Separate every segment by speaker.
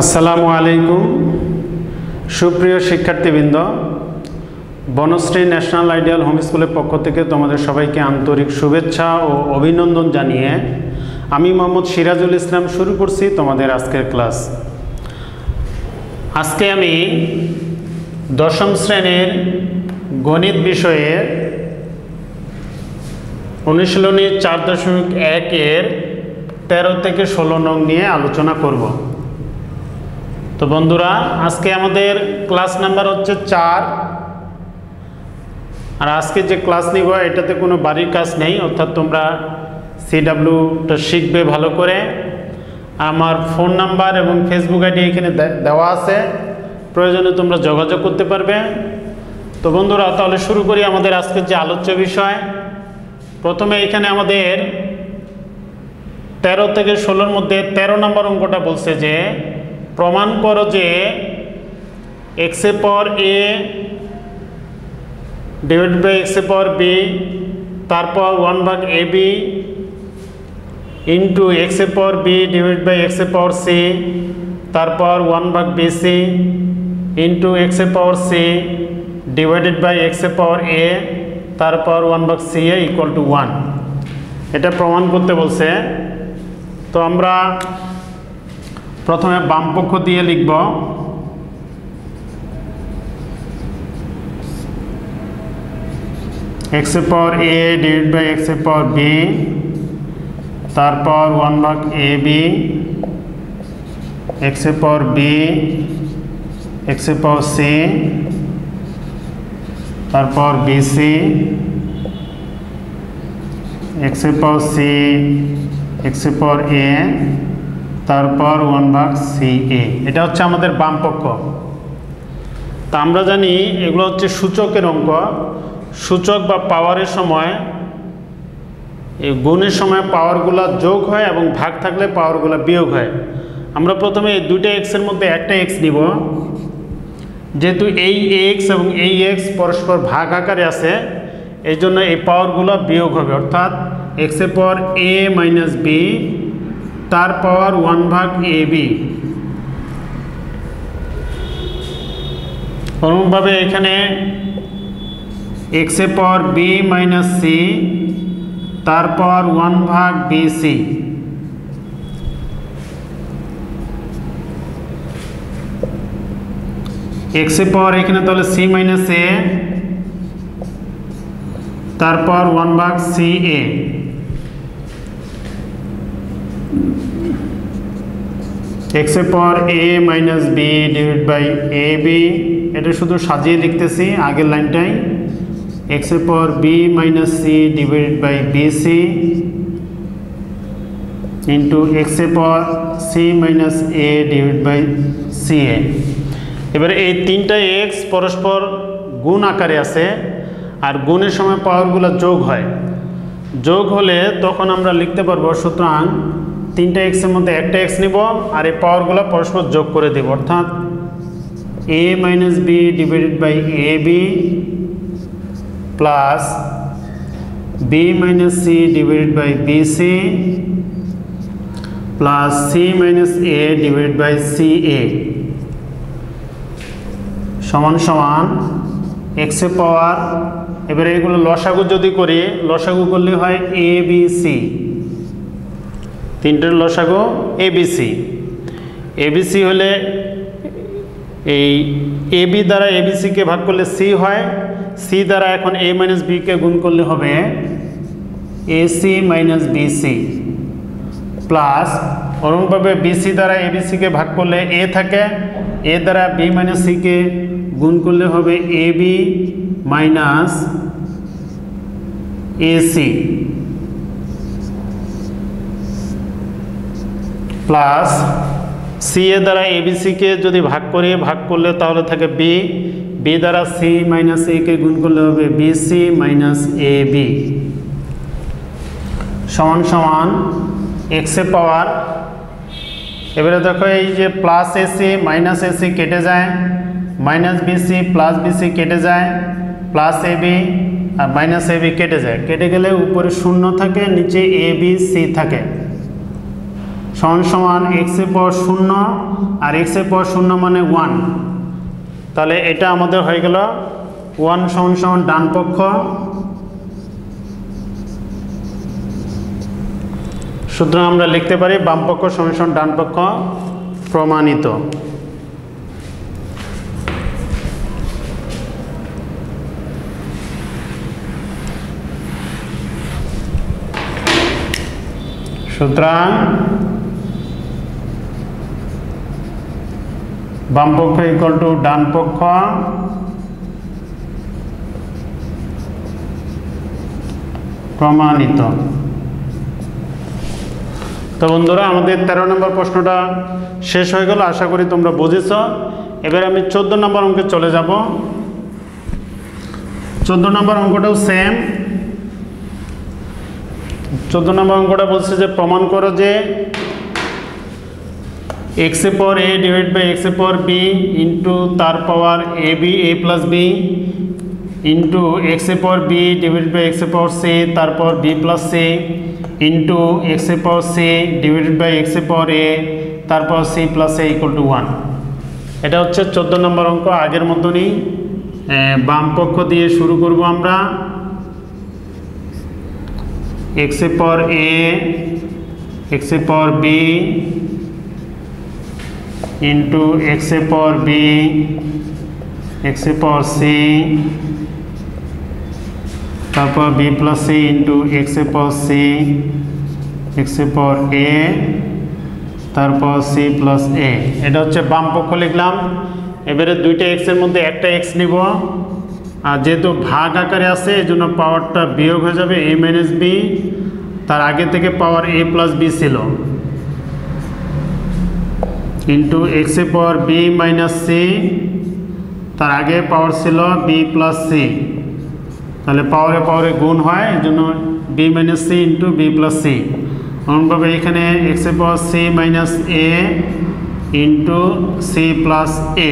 Speaker 1: আসসালামু আলাইকুম সুপ্রিয় শিক্ষার্থীবৃন্দ, বনশ্রী ন্যাশনাল আইডিয়াল হোম স্কুলের পক্ষ থেকে তোমাদের সবাইকে আন্তরিক শুভেচ্ছা ও অভিনন্দন জানিয়ে আমি মোহাম্মদ সিরাজুল ইসলাম শুরু করছি তোমাদের আজকের ক্লাস। আজকে আমি দশম শ্রেণীর গণিত বিষয়ে অনুশীলনী 4.1 এর 13 থেকে 16 নং নিয়ে আলোচনা করব। তো বন্ধুরা, আজকে আমাদের ক্লাস নাম্বার হচ্ছে 4। আর আজকে যে ক্লাস নিব এটাতে কোনো বাড়ির কাজ নেই, অর্থাৎ তোমরা CWটা শিখবে ভালো করে। আমার ফোন নাম্বার এবং ফেসবুক আইডি এখানে দেওয়া আছে, প্রয়োজনে তোমরা যোগাযোগ করতে পারবে। তো বন্ধুরা, তাহলে শুরু করি আমাদের আজকের যে আলোচ্য বিষয়। প্রথমে এখানে আমাদের 13 থেকে 16-র মধ্যে 13 নম্বর অঙ্কটা বলছে যে প্রমাণ করো যে x এর power a divided by x এর পাওয়ার b তারপর 1/ab ইন্টু x এর power b divided by x এর পাওয়ার c তারপর 1/bc ইন্টু x এর power c divided by x এর পাওয়ার a তারপর 1/ca ইকুয়াল টু 1। এটা প্রমাণ করতে বলছে। তো আমরা প্রথমে বাম পক্ষ দিয়ে লিখব x এর power a divided by x এর পাওয়ার b তারপর 1/ab x এর পাওয়ার b x এর পাওয়ার c তারপর bc x এর পাওয়ার c x এর পাওয়ার a তারপর 1/ca। এটা হচ্ছে আমাদের বাম পক্ষ। তা আমরা জানি এগুলো হচ্ছে সূচকের অঙ্ক। সূচক বা পাওয়ারের সময়, এই গুণের সময় পাওয়ারগুলো যোগ হয় এবং ভাগ থাকলে পাওয়ারগুলো বিয়োগ হয়। আমরা প্রথমে এই দুইটা এক্সের মধ্যে একটা এক্স নিব, যেহেতু এই এক্স এবং এই এক্স পরস্পর ভাগ আকারে আছে, এই জন্য এই পাওয়ারগুলো বিয়োগ হবে, অর্থাৎ এক্স এর পাওয়ার a মাইনাস b তার পাওয়ার 1/ab। অনুরূপভাবে এখানে x এর পাওয়ার b মাইনাস c তার পাওয়ার 1/bc x এর পাওয়ার এখানে তাহলে c মাইনাস a তারপর 1/ca x এর power a minus b divide by ab। এটা শুধু সাজিয়ে লিখতেছি আগের লাইনটাই, x এর power b minus c divide by bc into x এর power c minus a divide by ca। এবারে এই তিনটা x পরস্পর গুণ আকারে আছে, আর গুণের সময় পাওয়ারগুলো যোগ হয়। যোগ হলে তখন আমরা লিখতে পারবো, সুতরাং তিনটা এক্সের মধ্যে একটা এক্স নিব আর এই পাওয়ারগুলো পরস্পর যোগ করে দেব, অর্থাৎ a minus b divided by ab plus b minus c divided by bc plus c minus a divided by ca সমান সমান এক্স এর পাওয়ার। এবারে এগুলো লসাগু যদি করি, লসাগু করলে হয় abc, তিনটের লসাগু abc। abc হলে এই ab দ্বারা abc কে ভাগ করলে c হয়, c দ্বারা এখন a মাইনাস b কে গুণ করলে হবে ac মাইনাস bc প্লাস অনুরূপভাবে bc দ্বারা abc কে ভাগ করলে a থাকে, a দ্বারা b মাইনাস c কে গুণ করলে হবে ab minus ac plus c এর দ্বারা abc কে যদি ভাগ করলে তাহলে থাকে b, b দ্বারা c মাইনাস a কে গুণ করলে হবে bc মাইনাস ab সমান সমান x এর পাওয়ার। এবারে দেখো এই যে প্লাস ac মাইনাস ac কেটে যায়, মাইনাস bc প্লাস bc কেটে যায়, প্লাস ab আর মাইনাস ab কেটে যায়, কেটে গেলে উপরে শূন্য থাকে, নিচে a b c থাকে। সমান সমান এক্স এর পাওয়ার 0 আর এক্স এর পাওয়ার 0 মানে 1, তাহলে এটা আমাদের হয়ে গেল 1 সমান সমান ডান পক্ষ। সুতরাং আমরা লিখতে পারি বাম পক্ষ সমান সমান ডান পক্ষ প্রমাণিত। সুতরাং বাম পক্ষ ইকুয়াল টু ডান পক্ষ প্রমাণিত। তো বন্ধুরা আমাদের 13 নম্বর প্রশ্নটা শেষ হয়ে গেল, আশা করি তোমরা বুঝেছ। এবার আমি 14 নম্বর অঙ্কে চলে যাব। 14 নম্বর অঙ্কটাও সেম। 14 নম্বর অঙ্কটা বলছে যে প্রমাণ করো যে এক্স এর power A divide by x এর পাওয়ার বি ইন্টু তার power A B A plus B into x এর power B divide by x এর পাওয়ার সি তার power B plus C into x এর power C divided by x এর power A তার power C plus A equal to 1। এটা হচ্ছে 14 নম্বর অঙ্ক। আগের মতনই বাম পক্ষ দিয়ে শুরু করব আমরা। এক্স এর পাওয়ার এ এক্স এর পাওয়ার বি ইন্টু এক্স এর পাওয়ার বি এক্স এর পাওয়ার সি তারপর B plus C into x এর পাওয়ার সি এক্স এর পাওয়ার এ তারপর সি প্লাস এ। এটা হচ্ছে বাম পক্ষ লিখলাম। এবারে দুইটা এক্স এর মধ্যে একটা এক্স নিব, আর যেহেতু ভাগ আকারে আছে এই জন্য পাওয়ারটা বিয়োগ হয়ে যাবে এ মাইনাস বি। তার আগে থেকে পাওয়ার এ প্লাস বি ছিল ইন্টু এক্স এর পাওয়ার বি মাইনাস সি, তার আগে পাওয়ার ছিল বি প্লাস সি, তাহলে পাওয়ারে পাওয়ারে গুণ হয়, এই জন্য B minus C into B plus C. অনুরূপভাবে এখানে এক্স এর power C minus A into C plus A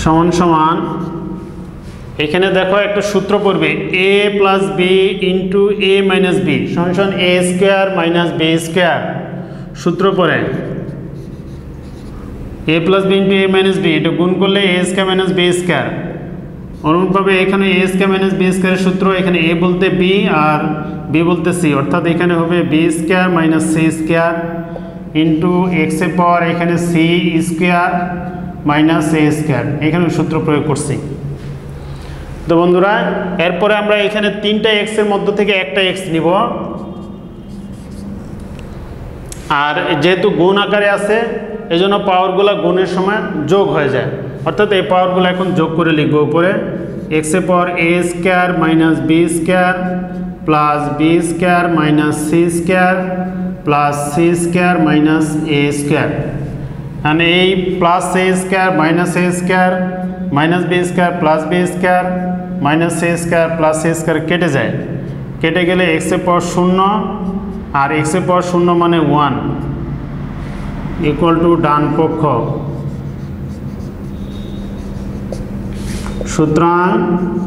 Speaker 1: সমান সমান, এখানে দেখো একটা সূত্র পড়বে A plus B into A minus B সমান সমান এ স্কোয়ার মাইনাস বি স্কোয়ার। সূত্র পড়ে A plus B into A minus B, এটা গুণ করলে A square minus B square. অনুরূপভাবে এখানে এ স্কোয়ার মাইনাস বি স্কোয়ারের সূত্র, এখানে এ বলতে বি আর বি বলতে সি, অর্থাৎ এখানে হবে B square minus C square into x এর পাওয়ার এখানে সি স্কোয়ার মাইনাস এ স্কোয়ার। এখানে সূত্র প্রয়োগ করছি। তো বন্ধুরা এরপরে আমরা এখানে তিনটা এক্স এর মধ্য থেকে একটা এক্স নিব, আর যেহেতু গুণ আকারে আছে এই জন্য পাওয়ারগুলো গুণের সময় যোগ হয়ে যায়, অর্থাৎ এই পাওয়ারগুলো এখন যোগ করে লিখবো উপরে। এক্স এর power a square minus B square plus b square minus C square plus c square minus A square. মানে এই plus a square minus A square minus B square plus b square minus C square plus c square কেটে যায়। কেটে গেলে x এর পাওয়ার 0 আর x এর পাওয়ার 0 মানে 1 equal to ডান পক্ষ। সুতরাং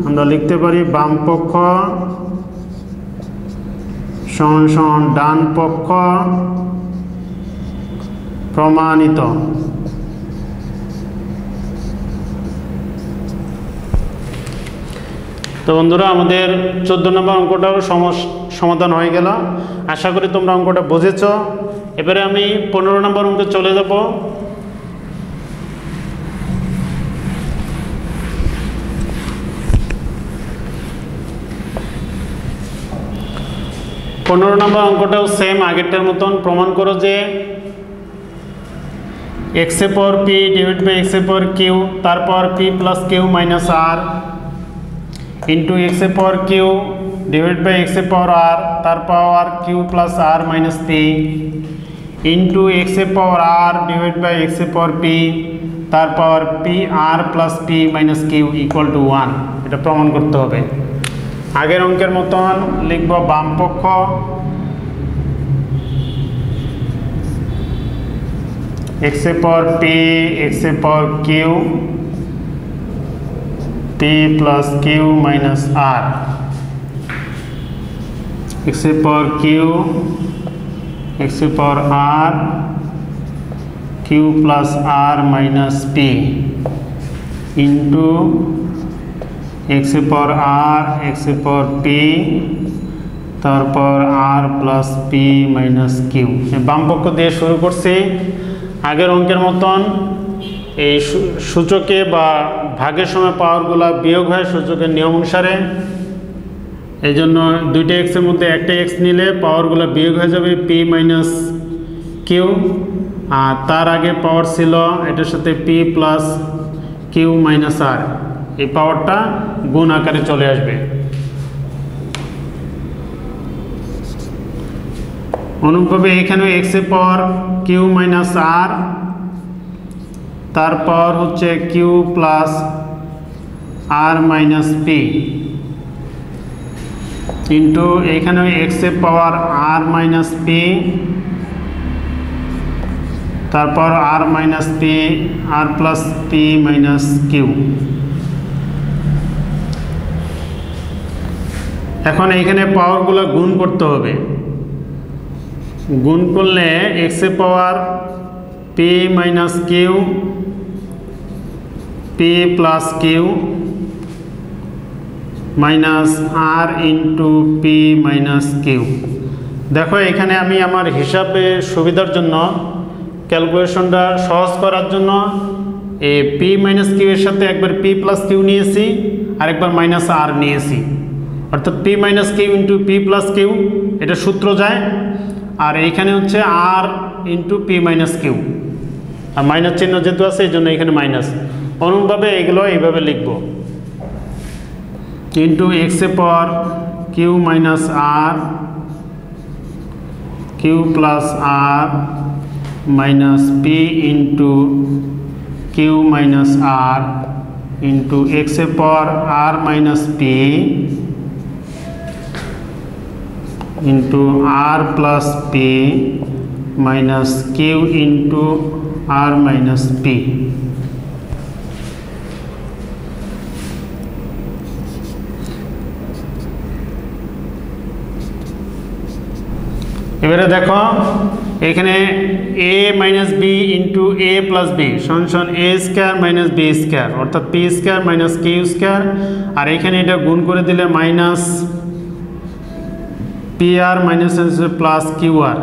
Speaker 1: আমরা লিখতে পারি বাম পক্ষ সমান সমান ডান পক্ষ প্রমাণিত। তো বন্ধুরা আমাদের 14 নম্বর অঙ্কটাও সমাধান হয়ে গেল। আশা করি তোমরা অঙ্কটা বুঝেছ। এবারে আমি 15 নম্বর অঙ্কে চলে যাব। পনেরো নম্বর অঙ্কটাও সেম আগেরটার মতন। প্রমাণ করো যে এক্স এর power p divide by x এর পাওয়ার কিউ তার power p plus q minus r into x এর power q divide by x এর পাওয়ার আর তার power q plus r minus p into x এর power r divide by x এর power p তার power p r plus p minus q equal to 1। এটা প্রমাণ করতে হবে। আগের অঙ্কের মতন লিখব বাম পক্ষ এক্স এর পাওয়ার পি এক্স এর power q p plus q minus r x এর power q x power r q plus r minus p into x power r x power p তারপর r plus p minus q. বাম পক্ষ দিয়ে শুরু করছি আগের অঙ্কের মতন। এই সূচকে বা ভাগের সময় পাওয়ারগুলো বিয়োগ হয় সূচকের নিয়ম অনুসারে। এই জন্য দুইটা এক্সের মধ্যে একটা এক্স নিলে পাওয়ারগুলো বিয়োগ হয়ে যাবে পি মাইনাস কিউ, আর তার আগে পাওয়ার ছিল এটার সাথে পি প্লাস কিউ মাইনাস আর, এই পাওয়ারটা গুণ আকারে চলে আসবে। অনুরূপভাবে এখানে এক্স এর পাওয়ার কিউ মাইনাস আর, তারপর হচ্ছে Q plus r minus p into এখানে এক্স এর পাওয়ার আর মাইনাস পি, তারপর আর minus p r plus p minus Q. এখন এইখানে পাওয়ারগুলো গুণ করতে হবে। গুণ করলে এক্স এর power p minus q p plus q minus r into P minus q. দেখো এখানে আমি আমার হিসাবে সুবিধার জন্য ক্যালকুলেশনটা সহজ করার জন্য এই পি মাইনাস কিউ এর সাথে একবার পি প্লাস কিউ নিয়েছি আর একবার মাইনাস আর নিয়েছি, অর্থাৎ P minus Q into P plus Q, এটা সূত্র যায়। আর এইখানে হচ্ছে R into P minus Q, আর মাইনাস চিহ্ন যেহেতু আছে এই জন্য এখানে মাইনাস। অনুরূপভাবে এগুলো এইভাবে লিখব ইন্টু এক্স এর power q minus r q plus r minus p into q minus r into x এর power r minus p into r plus p minus q into r minus p. এবারে দেখো এখানে a minus b into a plus b সমান এ square minus B square, অর্থাৎ p square minus q square. আর এখানে এটা গুণ করে দিলে minus p r minus plus q r.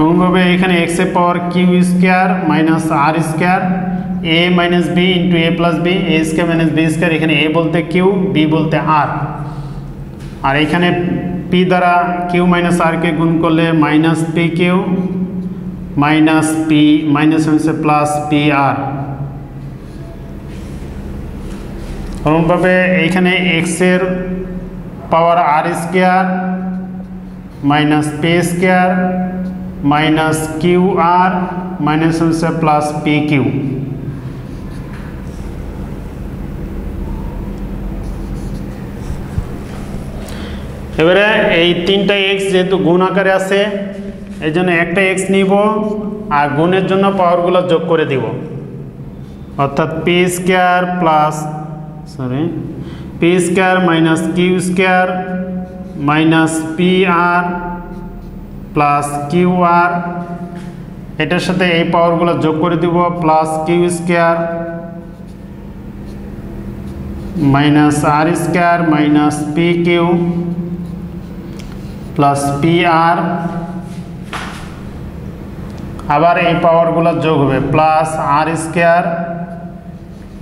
Speaker 1: অনুরূপভাবে এখানে এক্স এর power Q square minus r square A minus b into a plus B, A square minus B square, এখানে এ বলতে কিউ বি বলতে আর। আর এখানে পি দ্বারা কিউ মাইনাস আরকে গুণ করলে minus p q minus p minus plus p r. অনুরূপভাবে এইখানে এক্স এর power r square minus p square minus Q R minus plus p q. এবারে এই তিনটা এক্স যেহেতু গুণ আকারে আছে এই জন্য একটা এক্স নিব আর গুণের জন্য পাওয়ারগুলো যোগ করে দিব, অর্থাৎ p square plus p square minus q square minus p r plus q r, এটার সাথে এই পাওয়ারগুলো যোগ করে দিব plus q square minus r square minus p q plus p r. আবার এই পাওয়ারগুলো যোগ হবে plus r square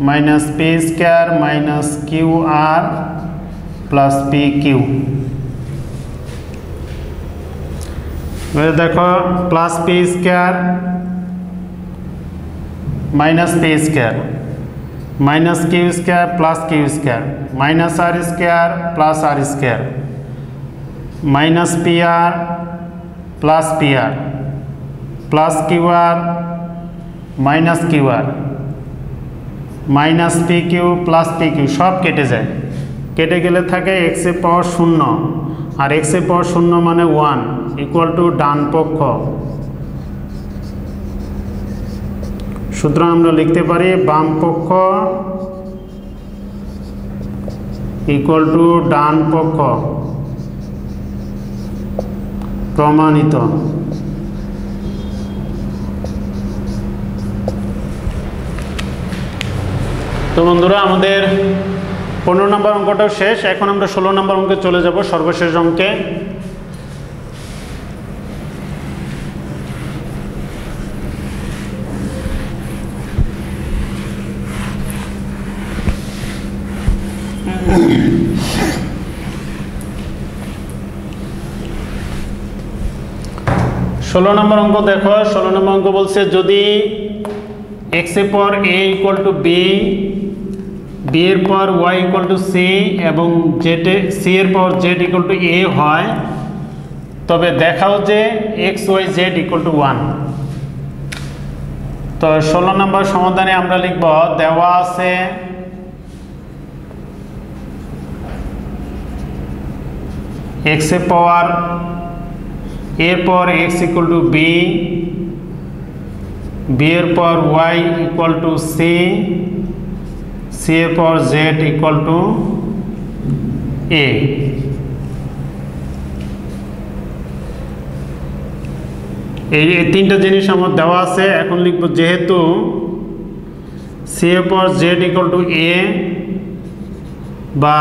Speaker 1: minus p square minus Q r plus p q. দেখো plus p square minus p square minus q square plus q square minus r square plus R square minus P R plus Q R minus Q R minus P Q plus P Q सब केटे जाए केटे गेले थाके x ए power शून्य और x ए power शून्य माने 1 इक्वल टू डान पक्ष सूत्रम আমরা লিখতে পারি বাম পক্ষ ইকুয়াল টু ডান পক্ষ প্রমাণিত। তো বন্ধুরা আমাদের 15 নম্বর অঙ্কটাও শেষ। এখন আমরা 16 নম্বর অঙ্কে চলে যাব, সর্বশেষ অঙ্কে। ষোলো নম্বর অঙ্ক দেখো। 16 নম্বর অঙ্ক বলছে যদি x এর পর a equal to b, b এর পর y ইকুয়াল টু c এবং c এর পর z ইকুয়াল টু a হয়, তবে দেখাও যে x y z equal to 1। তো 16 নম্বর সমাধানে আমরা লিখব, দেওয়া আছে x এর পাওয়ার এর পর x equal to b, b এর পর y equal to c, c এর পর z ইকুয়াল টু a। এই তিনটা জিনিস আমার দেওয়া আছে। এখন লিখব যেহেতু c এর পর z ইকুয়াল টু a, বা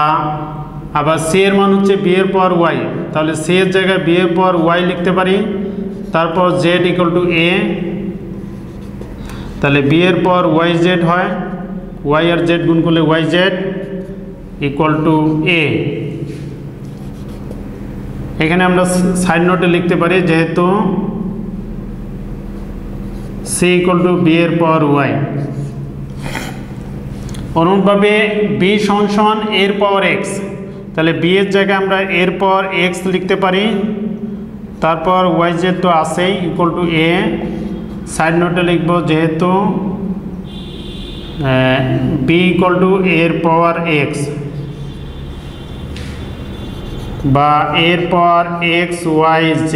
Speaker 1: আবার c এর মান হচ্ছে b এর পর y, তাহলে c এর জায়গায় b এর পর y লিখতে পারি, তারপর z ইকুয়াল টু a, তাহলে b এর পর yz হয়, y আর z গুণ করলে yz ইকুয়াল টু a। এখানে আমরা সাইড নোটে লিখতে পারি যেহেতু c ইকুয়াল টু b এর পর y। অনুরূপভাবে b সমান এর পাওয়ার x, তাহলে b এর জায়গায় আমরা এর পর x লিখতে পারি, তারপর yz তো আছেই ইকুয়াল টু a। সাইড নোটে লিখব যেহেতু b ইকুয়াল টু এর পাওয়ার x বা এর পর x y z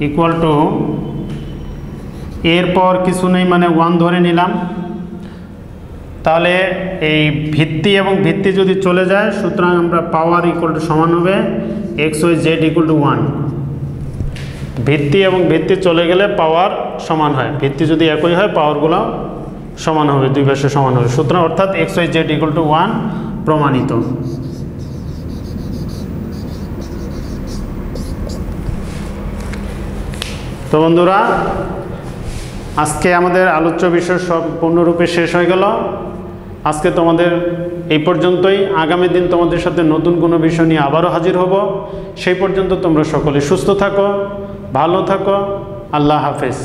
Speaker 1: equal to এর পর কিছু নেই মানে 1 ধরে নিলাম। তাহলে এই ভিত্তি এবং ভিত্তি যদি চলে যায়, সুতরাং আমরা পাওয়ার ইকুয়াল টু সমান হবে x y z equal to 1। ভিত্তি এবং ভিত্তি চলে গেলে পাওয়ার সমান হয়, ভিত্তি যদি একই হয় পাওয়ারগুলো সমান হবে, দুই পাশে সমান হবে। সুতরাং অর্থাৎ x y z equal to 1 প্রমাণিত। তো বন্ধুরা আজকে আমাদের আলোচ্য বিষয় সম্পূর্ণরূপে শেষ হয়ে গেল। আজকে তোমাদের এই পর্যন্তই। আগামী দিন তোমাদের সাথে নতুন কোনো বিষয় নিয়ে আবারও হাজির হব। সেই পর্যন্ত তোমরা সকলে সুস্থ থাকো, ভালো থাকো। আল্লাহ হাফেজ।